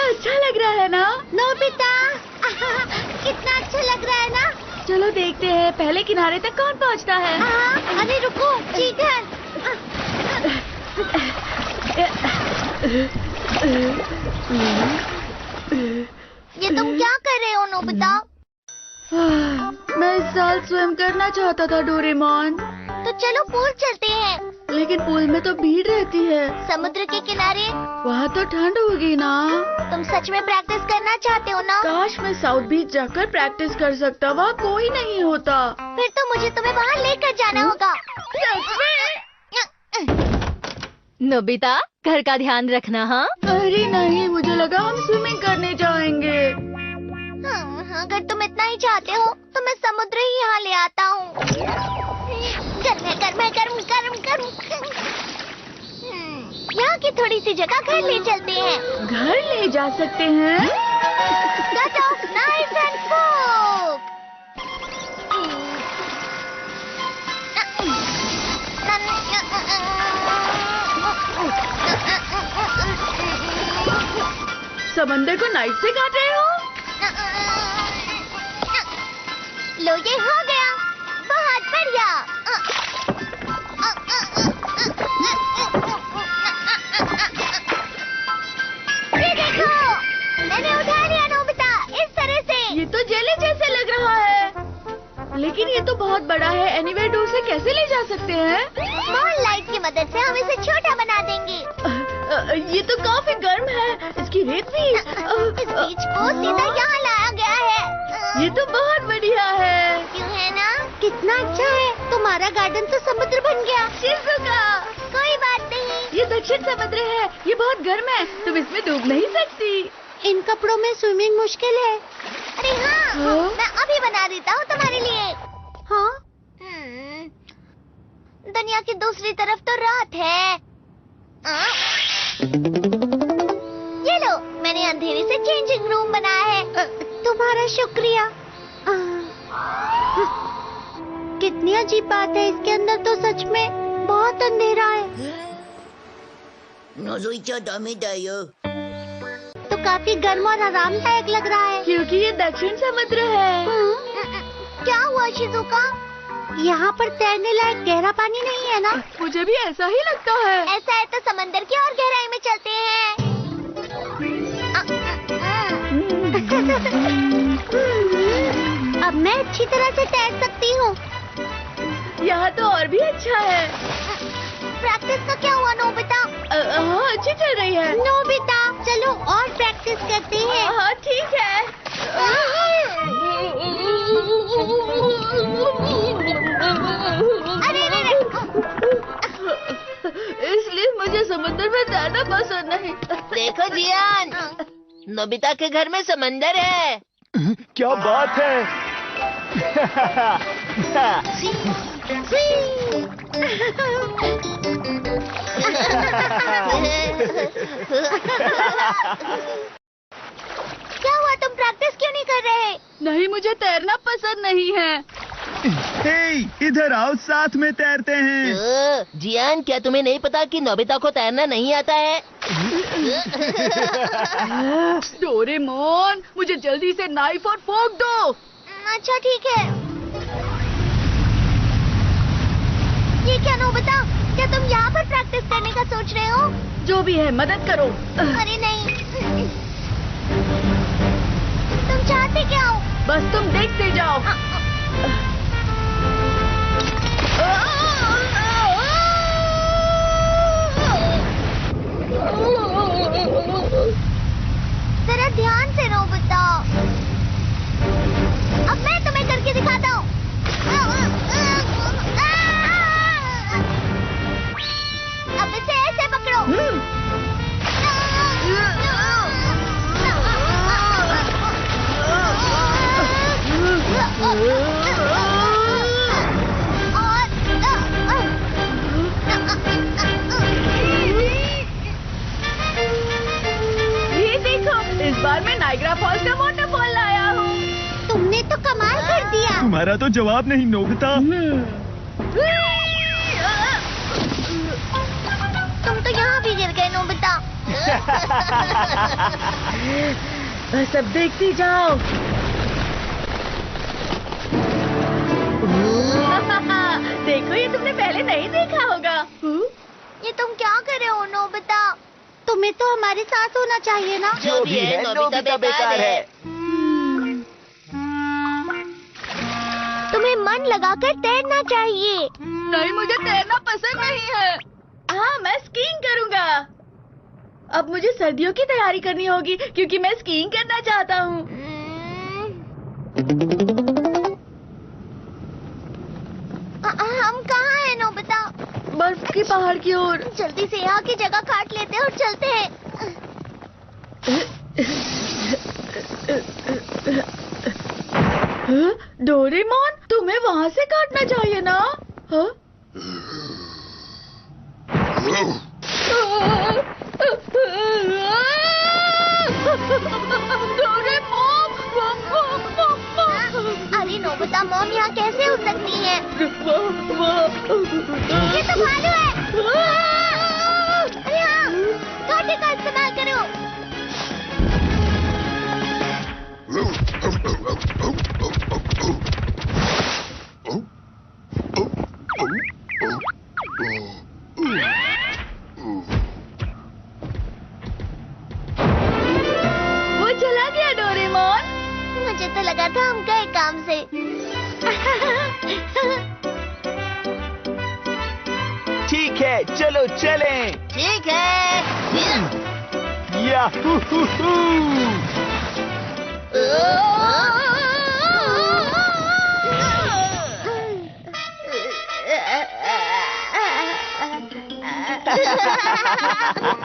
अच्छा लग रहा है ना? नोबिता कितना अच्छा लग रहा है ना? चलो देखते हैं पहले किनारे तक कौन पहुंचता है। अरे रुको, चीटर। ये तुम क्या कर रहे हो नोबिता? मैं इस साल स्विम करना चाहता था डोरेमोन, तो चलो पूल चलते हैं। लेकिन पूल में तो भीड़ रहती है। समुद्र के किनारे वहाँ तो ठंड होगी ना। तुम सच में प्रैक्टिस करना चाहते हो ना? काश मैं साउथ बीच जाकर प्रैक्टिस कर सकता, वहाँ कोई नहीं होता। फिर तो मुझे तुम्हें वहाँ लेकर जाना होगा। नोबिता, घर का ध्यान रखना। हाँ, अरे नहीं, मुझे लगा हम स्विमिंग करने जाएंगे। अगर तुम इतना ही चाहते हो तो मैं समुद्र ही यहाँ ले आता हूँ। गर्म है, गर्म है, गर्म गर्म गर्म। यहाँ की थोड़ी सी जगह घर ले चलते हैं। घर ले जा सकते हैं? Cut off knife and fork. समंदर को नाइफ से काट रहे हो? लो, ये हो गया। बहुत बढ़िया। ये देखो, मैंने उठा लिया नोबिता, इस तरह से। ये तो जेली जैसे लग रहा है। लेकिन ये तो बहुत बड़ा है, एनीवेयर डोर से कैसे ले जा सकते हैं? स्मॉल लाइट की मदद से हम इसे छोटा बना देंगे। ये तो काफी गर्म है, इसकी रेत भी। इस बीज को सीधा यहाँ लाया गया है। ये तो बहुत बढ़िया है। क्यों है ना? कितना अच्छा है। तुम्हारा गार्डन तो समुद्र बन गया। शिज़ुका, कोई बात नहीं। ये दक्षिण समुद्र है, ये बहुत गर्म है, तुम इसमें डूब नहीं सकती। इन कपड़ों में स्विमिंग मुश्किल है। अरे हाँ, मैं अभी बना देता हूँ तुम्हारे लिए। हाँ? दुनिया की दूसरी तरफ तो रात है। ये लो, मैंने अंधेरे से चेंजिंग रूम बनाया है। तुम्हारा शुक्रिया। कितनी अजीब बात है, इसके अंदर तो सच में बहुत अंधेरा है। तो काफी गर्म और आरामदायक लग रहा है। क्योंकि ये दक्षिण समुद्र है। क्या हुआ शिज़ुका? यहाँ पर तैरने लायक गहरा पानी नहीं है ना? मुझे भी ऐसा ही लगता है। ऐसा है तो समंदर की और गहराई में चलते हैं। अब मैं अच्छी तरह से तैर सकती हूँ। यहाँ तो और भी अच्छा है। प्रैक्टिस का क्या हुआ नोबिता? हाँ, अच्छी चल रही है। नोबिता, चलो और प्रैक्टिस करते हैं। हाँ, ठीक है। अरे इसलिए मुझे समुद्र में तैरना पसंद नहीं। देखो जियान, नोबिता के घर में समंदर है। क्या बात है? क्या हुआ, तुम प्रैक्टिस क्यों नहीं कर रहे? नहीं, मुझे तैरना पसंद नहीं है। हे, इधर आओ, साथ में तैरते हैं। जियान, क्या तुम्हें नहीं पता कि नोबिता को तैरना नहीं आता है? डोरेमोन, मुझे जल्दी से नाइफ और फोर्क दो। अच्छा ठीक है। ये क्या नोबिता, क्या तुम यहाँ पर प्रैक्टिस करने का सोच रहे हो? जो भी है, मदद करो। अरे नहीं। तुम चाहते क्या हो? बस तुम देखते जाओ। जरा ध्यान से नोबिता। अब मैं तुम्हें करके दिखाता हूँ। अब इसे ऐसे पकड़ो। ये देखो, इस बार मैं नाइग्रा फॉल्स का वाटरफॉल लाया हूँ। तुमने तो कमाल कर दिया। तुम्हारा तो जवाब नहीं नोबिता। तुम तो यहाँ भी गिर गए नोबिता। बस अब देखती जाओ। देखो, ये तुमने पहले नहीं देखा होगा। ये तुम क्या कर रहे हो नोबिता? तुम्हें तो हमारे साथ होना चाहिए ना। जो भी है नोबिता बेकार है। तुम्हें मन लगाकर तैरना चाहिए। नहीं, मुझे तैरना पसंद नहीं है। हाँ, मैं स्कीइंग करूँगा। अब मुझे सर्दियों की तैयारी करनी होगी क्योंकि मैं स्कीइंग करना चाहता हूँ। हम कहाँ हैं नोबिता? बर्फ की पहाड़ की ओर। जल्दी से यहाँ की जगह काट लेते हैं और चलते हैं। डोरेमोन, तुम्हें वहाँ से काटना चाहिए ना? हाँ? अरे नोबिता, मॉम यहाँ कैसे हो सकती है? ये तो भालू है। अरे हाँ, कांटे का इस्तेमाल करो। वो चला गया डोरेमोन। मुझे तो लगा था हम गए काम से। ठीक है, चलो चलें। ठीक है। याहू।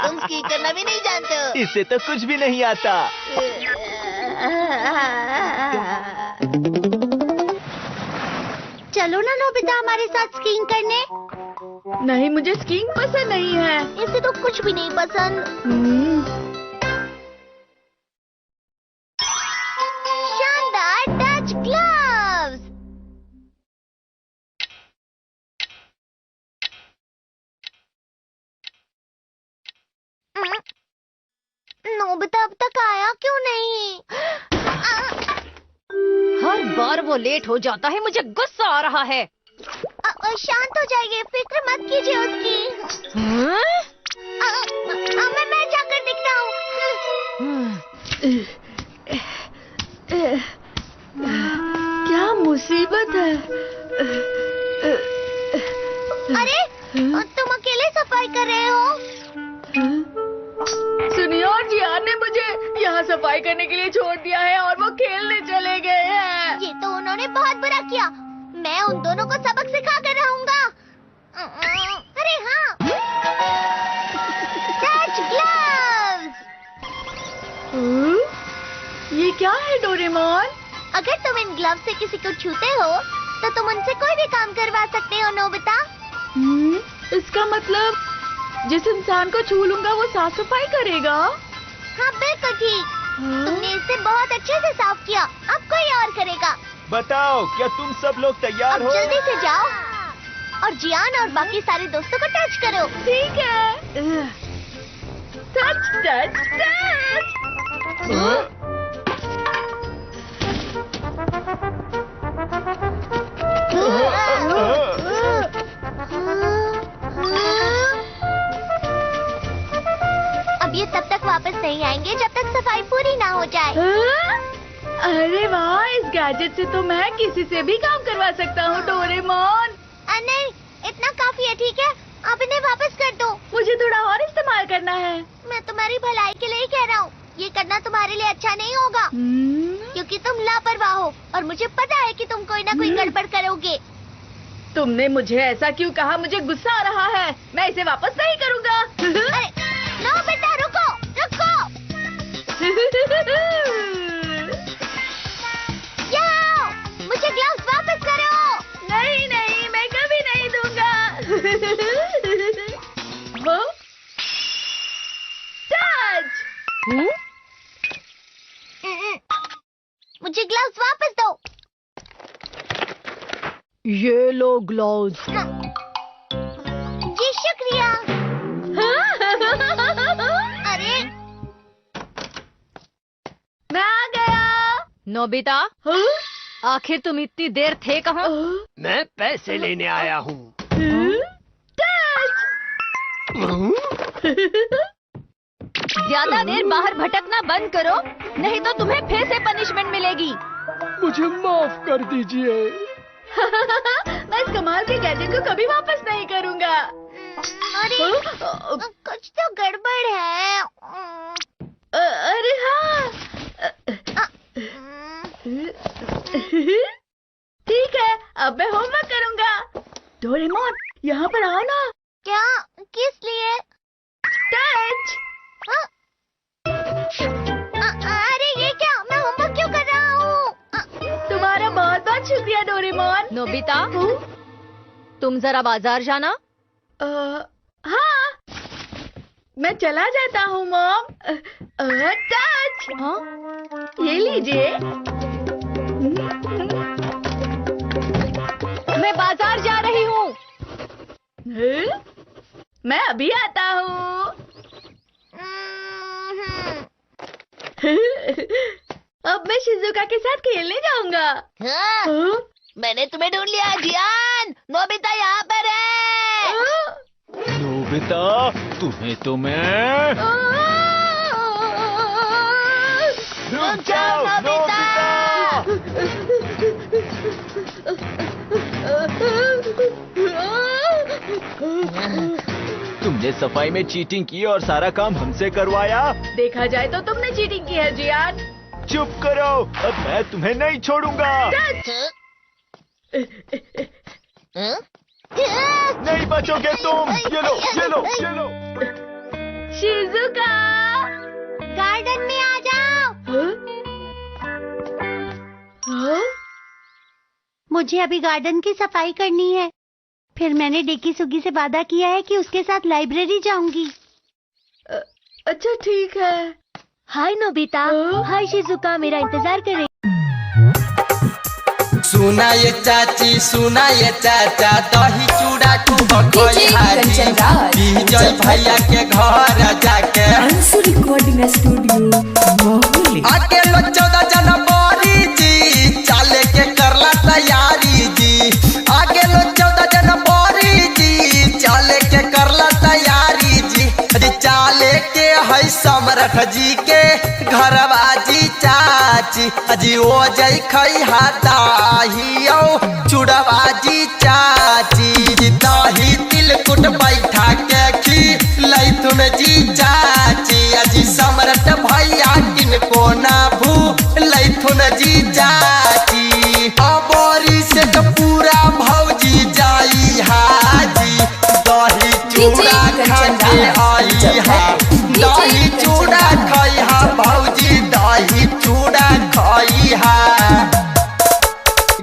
तुम स्की करना भी नहीं जानते हो। इससे तो कुछ भी नहीं आता। चलो ना नोबिता हमारे साथ स्कीइंग करने। नहीं, मुझे स्कीइंग पसंद नहीं है। इसे तो कुछ भी नहीं पसंद। शानदार टच ग्लव्स। नोबिता अब तक आया क्यों नहीं? हर बार वो लेट हो जाता है, मुझे गुस्सा आ रहा है। शांत हो जाइए, फिक्र मत कीजिए उसकी। मैं जाकर दिखता हूँ। क्या मुसीबत है। अरे, तुम अकेले सफाई कर रहे हो? सुनिए, और जियान ने मुझे यहाँ सफाई करने के लिए छोड़ दिया है और वो खेलने चले गए हैं। ये तो उन्होंने बहुत बुरा किया। मैं उन दोनों को सबक सिखा कर रहूंगा। अरे हाँ, टच ग्लव्स। ये क्या है डोरेमोन? अगर तुम इन ग्लव्स से किसी को छूते हो तो तुम उनसे कोई भी काम करवा सकते हो नोबिता। इसका मतलब जिस इंसान को छू लूंगा वो साफ सफाई करेगा? हाँ, बिल्कुल ठीक। तुमने इसे बहुत अच्छे से साफ किया। अब कोई और करेगा। बताओ, क्या तुम सब लोग तैयार अब हो? जल्दी से जाओ और जियान और बाकी सारे दोस्तों को टच करो। ठीक है। Touch touch touch. अब ये तब तक वापस नहीं आएंगे जब तक सफाई पूरी ना हो जाए। अरे वाह, इस गैजेट से तो मैं किसी से भी काम करवा सकता हूँ डोरेमोन। नहीं, इतना काफी है। ठीक है, आप इन्हें वापस कर दो। मुझे थोड़ा और इस्तेमाल करना है। मैं तुम्हारी भलाई के लिए ही कह रहा हूँ। ये करना तुम्हारे लिए अच्छा नहीं होगा क्योंकि तुम लापरवाह हो और मुझे पता है कि तुम कोई ना कोई गड़बड़ करोगे। तुमने मुझे ऐसा क्यों कहा? मुझे गुस्सा आ रहा है। मैं इसे वापस नहीं करूँगा। अरे नो बेटा, रुको रुको। यहाँ आओ, मुझे ग्लव्स वापस करो। नहीं नहीं, मैं कभी नहीं दूंगा। टच। मुझे ग्लव्स वापस दो। ये लो ग्लव्स। जी शुक्रिया। अरे नोबिता, हाँ? आखिर तुम इतनी देर थे कहाँ? मैं पैसे लेने आया हूँ। ज्यादा देर बाहर भटकना बंद करो, नहीं तो तुम्हें फिर से पनिशमेंट मिलेगी। मुझे माफ कर दीजिए। मैं इस कमाल के गैजेट को कभी वापस नहीं करूँगा। अरे कुछ तो गड़बड़ है। अरे हाँ, ठीक है, अब मैं होमवर्क करूँगा। डोरेमोन, यहाँ पर आओ ना। क्या? किस लिए? टच। अरे ये क्या? मैं होमवर्क क्यों कर रहा हूँ? तुम्हारा बहुत बहुत शुक्रिया डोरेमोन। नोबिता, तुम जरा बाजार जाना। हाँ, मैं चला जाता हूँ मॉम। टच। हाँ? ये लीजिए। मैं बाजार जा रही हूँ। मैं अभी आता हूँ। अब मैं शिजुका के साथ खेलने जाऊंगा। हाँ, मैंने तुम्हें ढूंढ लिया जियान। नोबिता यहाँ पर है। नोबिता, तुम्हें तो मैं रुक जाओ नोबिता। तुमने सफाई में चीटिंग की और सारा काम हमसे करवाया। देखा जाए तो तुमने चीटिंग की है जियान। चुप करो, अब मैं तुम्हें नहीं छोड़ूंगा। नहीं बचोगे तुम। ये लो, ये लो, ये लो। शिजुका, गार्डन में आ जाओ। हाँ? मुझे अभी गार्डन की सफाई करनी है। फिर मैंने डेकी सुगी से वादा किया है कि उसके साथ लाइब्रेरी जाऊंगी। अच्छा ठीक है। हाय नोबिता। हाय शिजुका, मेरा इंतजार कर रही। सुना ये चाची, सुना ये चाचा, दही चूड़ा खूब खोई हाजी। विजय भैया के घर जाके रिकॉर्डिंग स्टूडियो आके लो 14 जनवरी जी, चाले के करला तैयारी जी। आगे लो 14 जनवरी जी, चाले के करला तैयारी जी। अरे चाले के है समरथ जी के घरवाजी चाची। अजी ओ जई खई हादाही चूड़ाबाजी चाची। दही तिलकुट बैठा के खी लैथुन जी चाची। अजी समरथ भैया किनको ना भू लैथुन जी चाची। अबोरी से तो पूरा भौजी जाई हाजी। दही चूड़ा खाते आई हा, दही चूड़ा खाई हा भौजी, दही चूड़ा खाई हा।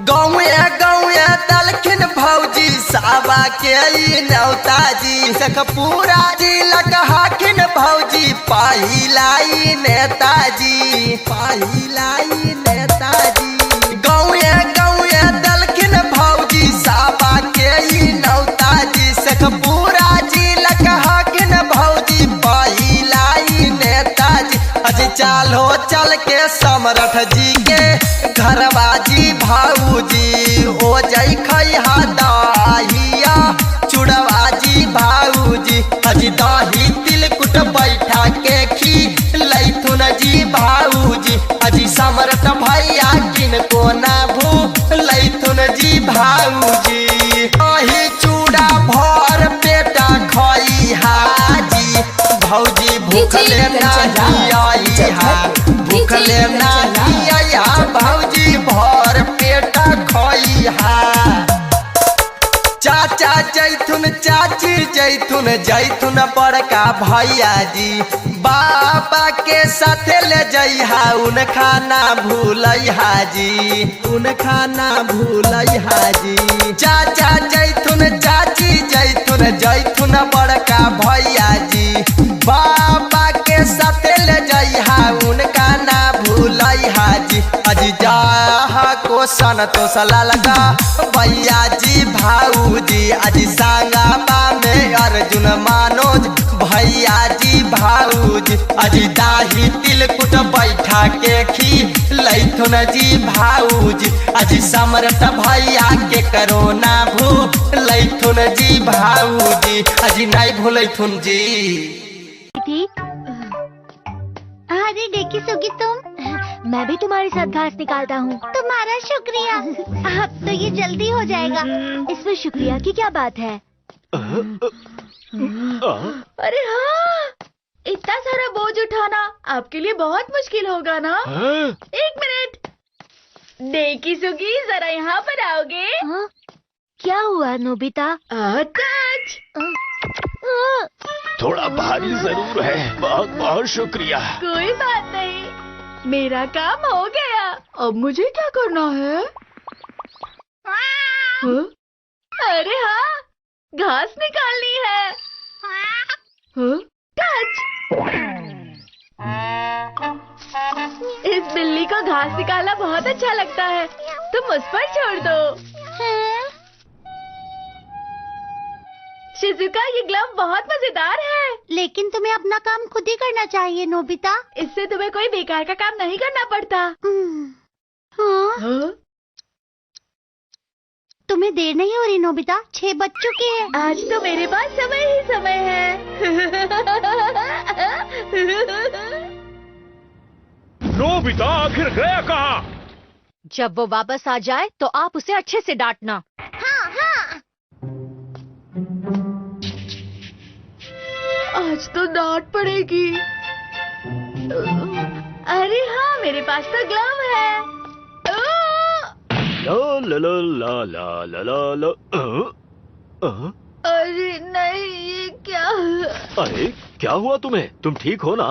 गाँवे गाँवे दलखिन भौजी साबा के नौताजी। सखपुरा जिला हाकिन भौजी, पहिलाई नेताजी, पहिलाई नेताजी। गाँवे गाँवे दलखिन भौजी साबा के नौताजी। सखपुरा जिला हाकिन भौजी, पहिलाई नेताजी। अजी चालो चल के समरथ जी के घरवाजी भाऊजी। ओ जई खई हादाहिया चूड़ाबाजी भाऊजी। अजी दही तिलकुट बैठा के खी लैथुन जी भाऊजी। अजी समरथ भैया किनको ना भू लैथुन जी भाऊजी। दही चूड़ा भर पेटा खई हाजी। भौजी भूखले नहीं आई हा, भूखले नहीं आई हा भौजी, भर पेटा खई हा। चाचा जैथुन चाची जैथुन, जैथुन बड़का भैया जी। बाबा के साथे ले जइहा, उनका ना भूलई हाजी, उनका ना भूलई हाजी। चाचा जैथुन चाची जैथुन, जैथुन बड़का भैया जी। बाबा के साथे ले जइहा, उनका ना भूलई हाजी। अजी जाहा को सन तो सला लगा भैया जी भाऊजी। अजी सांगाबा में अर्जुन मनोज भैया जी भाऊजी। अजी दाही तिलकुट बैठ उठा के खी लैथुन जी भाऊजी अजी समरत भैया के करोना भू लैथुन जी भाऊजी अजी नहीं भूलैथुन जी। अरे देखी सुगी तुम, मैं भी तुम्हारे साथ घास निकालता हूँ। तुम्हारा शुक्रिया। अब तो ये जल्दी हो जाएगा। इसमें शुक्रिया की क्या बात है? अरे हाँ, इतना सारा बोझ उठाना आपके लिए बहुत मुश्किल होगा ना? एक मिनट, देखी सुगी जरा यहाँ पर आओगे? क्या हुआ नोबिता? टच। थोड़ा भारी जरूर है, बहुत बहुत शुक्रिया। कोई बात नहीं, मेरा काम हो गया। अब मुझे क्या करना है? हाँ? अरे हाँ, घास निकालनी है। हाँ? टच। इस बिल्ली को घास निकालना बहुत अच्छा लगता है, तुम उस पर छोड़ दो। शिजुका, ये ग्लव बहुत मजेदार है। लेकिन तुम्हें अपना काम खुद ही करना चाहिए नोबिता। इससे तुम्हें कोई बेकार का काम नहीं करना पड़ता। हाँ? तुम्हें देर नहीं हो रही नोबिता? 6 बज चुके हैं। आज तो मेरे पास समय ही समय है। नोबिता आखिर गया कहाँ? जब वो वापस आ जाए तो आप उसे अच्छे से डांटना। हाँ हाँ। आज तो डांट पड़ेगी। अरे हाँ, मेरे पास तो ग्लव है। ला ला ला ला ला ला ला। अरे नहीं, ये क्या? अरे क्या हुआ तुम्हें? तुम ठीक हो ना?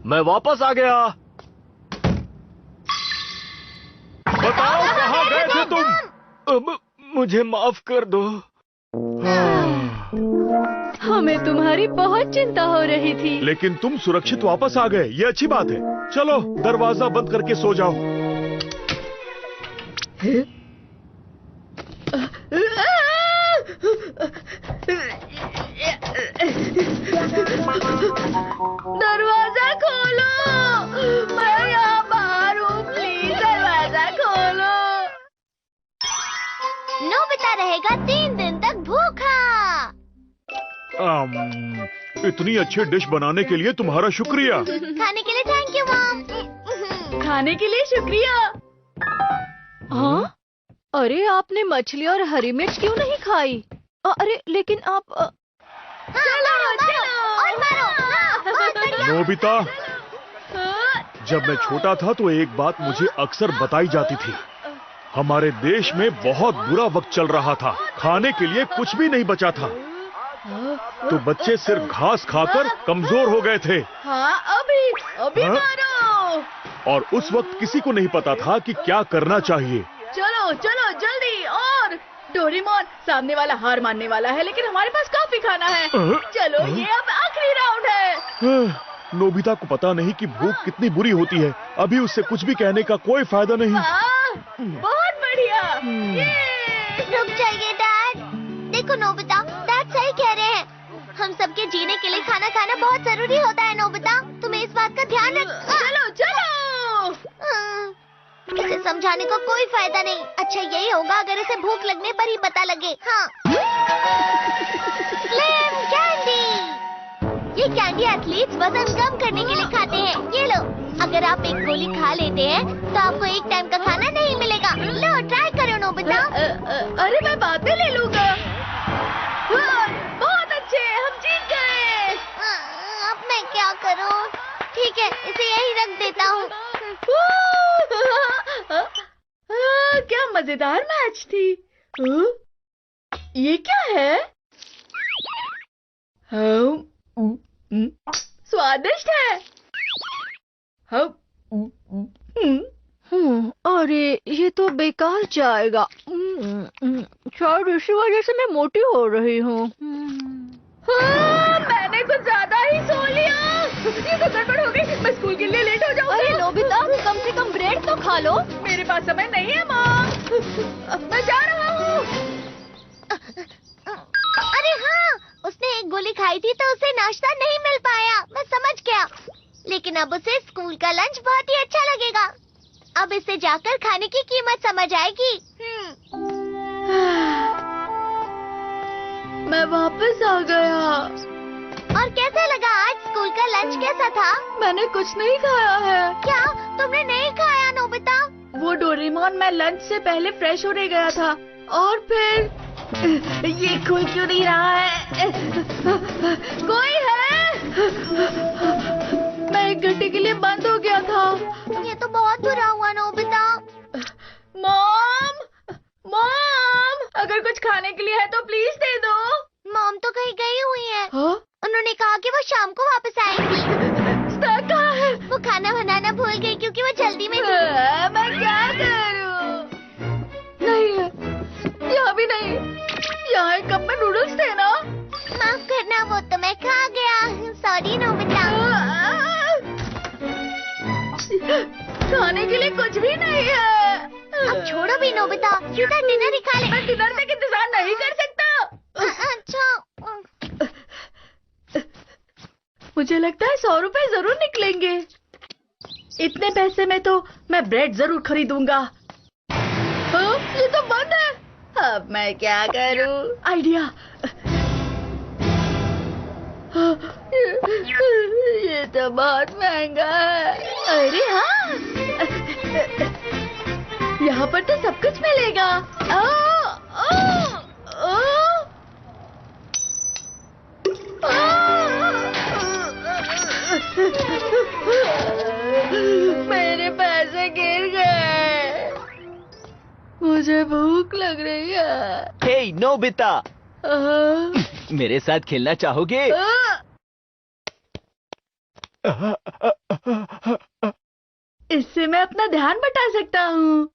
मैं वापस आ गया। बताओ कहाँ गए थे तुम? मुझे माफ कर दो। हमें तुम्हारी बहुत चिंता हो रही थी। लेकिन तुम सुरक्षित वापस आ गए, ये अच्छी बात है। चलो दरवाजा बंद करके सो जाओ। दरवाजा खोलो, मैं यहाँ बाहर हूँ, प्लीज दरवाजा खोलो। नोबिता रहेगा 3 दिन तक भूखा। इतनी अच्छी डिश बनाने के लिए तुम्हारा शुक्रिया। खाने के लिए थैंक यू मॉम। खाने के लिए शुक्रिया। हाँ? अरे आपने मछली और हरी मिर्च क्यों नहीं खाई? अरे लेकिन आप चलो और मारो। बहुत बढ़िया। नोबिता, जब मैं छोटा था तो एक बात मुझे अक्सर बताई जाती थी। हमारे देश में बहुत बुरा वक्त चल रहा था, खाने के लिए कुछ भी नहीं बचा था, तो बच्चे सिर्फ घास खाकर कमजोर हो गए थे। हाँ, अभी हाँ? मारो। और उस वक्त किसी को नहीं पता था कि क्या करना चाहिए। चलो चलो जल्दी। और डोरेमोन, सामने वाला हार मानने वाला है, लेकिन हमारे पास काफी खाना है। चलो, ये अब आखिरी राउंड है। नोबिता को पता नहीं कि भूख कितनी बुरी होती है। अभी उससे कुछ भी कहने का कोई फायदा नहीं। बहुत बढ़िया। रुक जाइए डैड। देखो नोबिता, डैड सही कह रहे हैं। हम सबके जीने के लिए खाना खाना बहुत जरूरी होता है नोबिता। तुम्हें इस बात का ध्यान रख। चलो चलो। इसे समझाने का कोई फायदा नहीं। अच्छा यही होगा अगर इसे भूख लगने पर ही पता लगे। हाँ। Slim candy. ये कैंडी एथलीट्स वजन कम करने के लिए खाते हैं। ये लो, अगर आप एक गोली खा लेते हैं तो आपको एक टाइम का खाना नहीं मिलेगा। लो ट्राई करो नोबिता। अरे मैं बाद में ले लूंगा। बहुत अच्छे, हम जीत गए। अब मैं क्या करूं? ठीक है, इसे यही रख देता हूँ। क्या मजेदार मैच थी। ये क्या है? स्वादिष्ट है। अरे ये तो बेकार जाएगा। शायद इसी वजह से मैं मोटी हो रही हूँ। मैंने कुछ ज्यादा ही सो लिया। ये तो गड़बड़ हो गई, मैं स्कूल के लिए लेट हो जाऊंगी। अरे नोबिता, कम से कम ब्रेड तो खा लो। मेरे पास समय नहीं है माँ, अब मैं जा रहा हूँ। अरे हाँ, उसने एक गोली खाई थी तो उसे नाश्ता नहीं मिल पाया, मैं समझ गया। लेकिन अब उसे स्कूल का लंच बहुत ही अच्छा लगेगा। अब इसे जाकर खाने की कीमत समझ आएगी। मैं वापस आ गया। और कैसा लगा आज स्कूल का लंच कैसा था? मैंने कुछ नहीं खाया है। क्या तुमने नहीं खाया नोबिता? वो डोरेमोन, मैं लंच से पहले फ्रेश होने गया था और फिर ये खुल क्यों नहीं रहा है? कोई है? मैं 1 घंटे के लिए बंद हो गया था। ये तो बहुत बुरा हुआ नोबिता। मॉम, मॉम, अगर कुछ खाने के लिए है तो प्लीज दे दो। मॉम तो कहीं गई हुई है। हाँ? उन्होंने कहा कि वो शाम को वापस आएंगी। स्टार कहाँ है? वो खाना बनाना भूल गई क्योंकि वो जल्दी में थी। मैं क्या करूं? नहीं है, यहाँ भी नहीं। यहाँ एक कप में नूडल्स थे ना? माफ करना, वो तो मैं खा गया। Sorry Nobita. खाने के लिए कुछ भी नहीं है। अब छोड़ो भी नोबिता, सीधा डिनर ही खा ले। मैं डिनर तक इंतजार नहीं कर सकता। अच्छा, मुझे लगता है 100 रुपए जरूर निकलेंगे। इतने पैसे में तो मैं ब्रेड जरूर खरीदूंगा। हाँ, ये तो बंद है। अब मैं क्या करूं? आइडिया। ये तो बहुत महंगा है। अरे हाँ, यहाँ पर तो सब कुछ मिलेगा। मेरे पैसे गिर गए। मुझे भूख लग रही है। हे नोबिता, मेरे साथ खेलना चाहोगे? इससे मैं अपना ध्यान बटा सकता हूँ।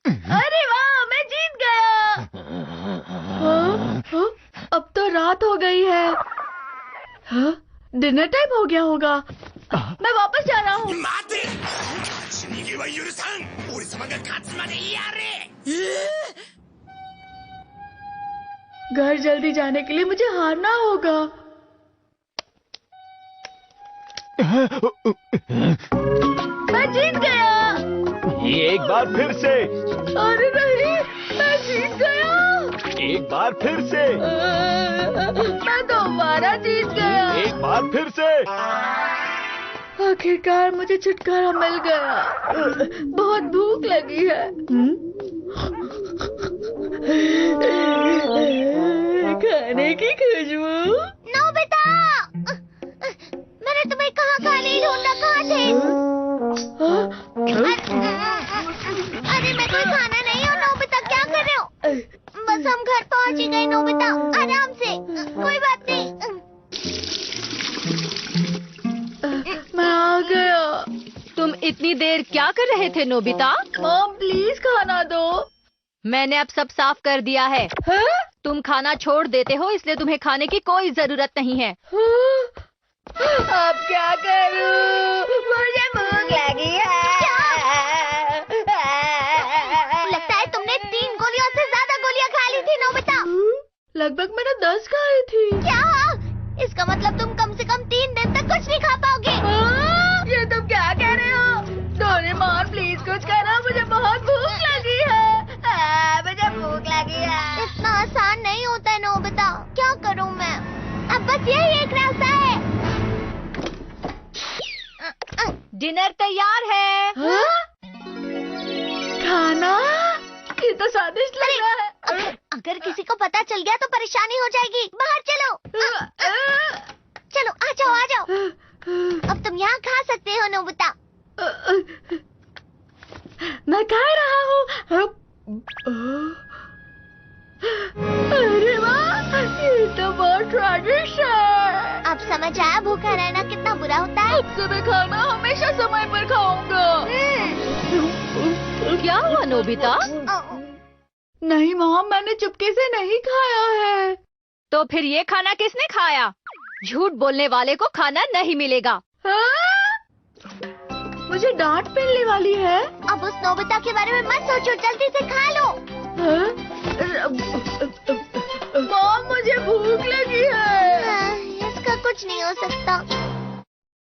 अरे वाह, मैं जीत गया। अब तो रात हो गई है। डिनर टाइम हो गया होगा। मैं वापस जा रहा हूँ। घर जल्दी जाने के लिए मुझे हारना होगा। मैं जीत गया। एक बार फिर से। अरे नहीं, मैं जीत गया। एक बार फिर से। मैं दोबारा जीत गया। एक बार फिर से। आखिरकार मुझे छुटकारा मिल गया। बहुत भूख लगी है। खाने की खुशबू। नोबिता, मैंने तुम्हें कहाँ खाने ढूंढा, कहाँ थे? अरे मैं कोई खाना नहीं हूँ नोबिता, क्या कर रहे हो? बस हम घर पहुँच ही गए नोबिता, आराम से, कोई बात नहीं। मैं आ गया। तुम इतनी देर क्या कर रहे थे नोबिता? मॉम प्लीज खाना दो। मैंने अब सब साफ कर दिया है। तुम खाना छोड़ देते हो, इसलिए तुम्हें खाने की कोई जरूरत नहीं है। अब क्या करूं? मुझे भूख लगी है। लगता है तुमने 3 गोलियों से ज्यादा गोलियां खा ली थी नोबिता। लगभग मैंने 10 खाई थी। क्या? इसका मतलब तुम कम से कम 3 दिन तक कुछ नहीं खा पाओगे। ये तुम क्या कह रहे हो? डोरेमोन प्लीज कुछ करो, मुझे बहुत भूख लगी है। मुझे भूख लगी है। इतना आसान नहीं होता है नोबिता, क्या करूं मैं? अब बस यही एक रास्ता है। डिनर तैयार है। खाना? ये तो स्वादिष्ट लग रहा है। अगर किसी को पता चल गया तो परेशानी हो जाएगी। बाहर चलो। चलो आ जाओ, आ जाओ। अब तुम यहाँ खा सकते हो नोबिता। मैं खा रहा हूँ। अरे वाह, ये तो बहुत स्वादिष्ट है। अब समझ आया भूखा रहना कितना बुरा होता है। अब से मैं खाना हमेशा समय पर खाऊंगा। क्या हुआ नोबिता? नहीं मॉम, मैंने चुपके से नहीं खाया है। तो फिर ये खाना किसने खाया? झूठ बोलने वाले को खाना नहीं मिलेगा। मुझे डांट मिलने वाली है। अब उस नोबिता के बारे में मत सोचो, जल्दी से खा लो। मॉम मुझे भूख कुछ नहीं हो सकता।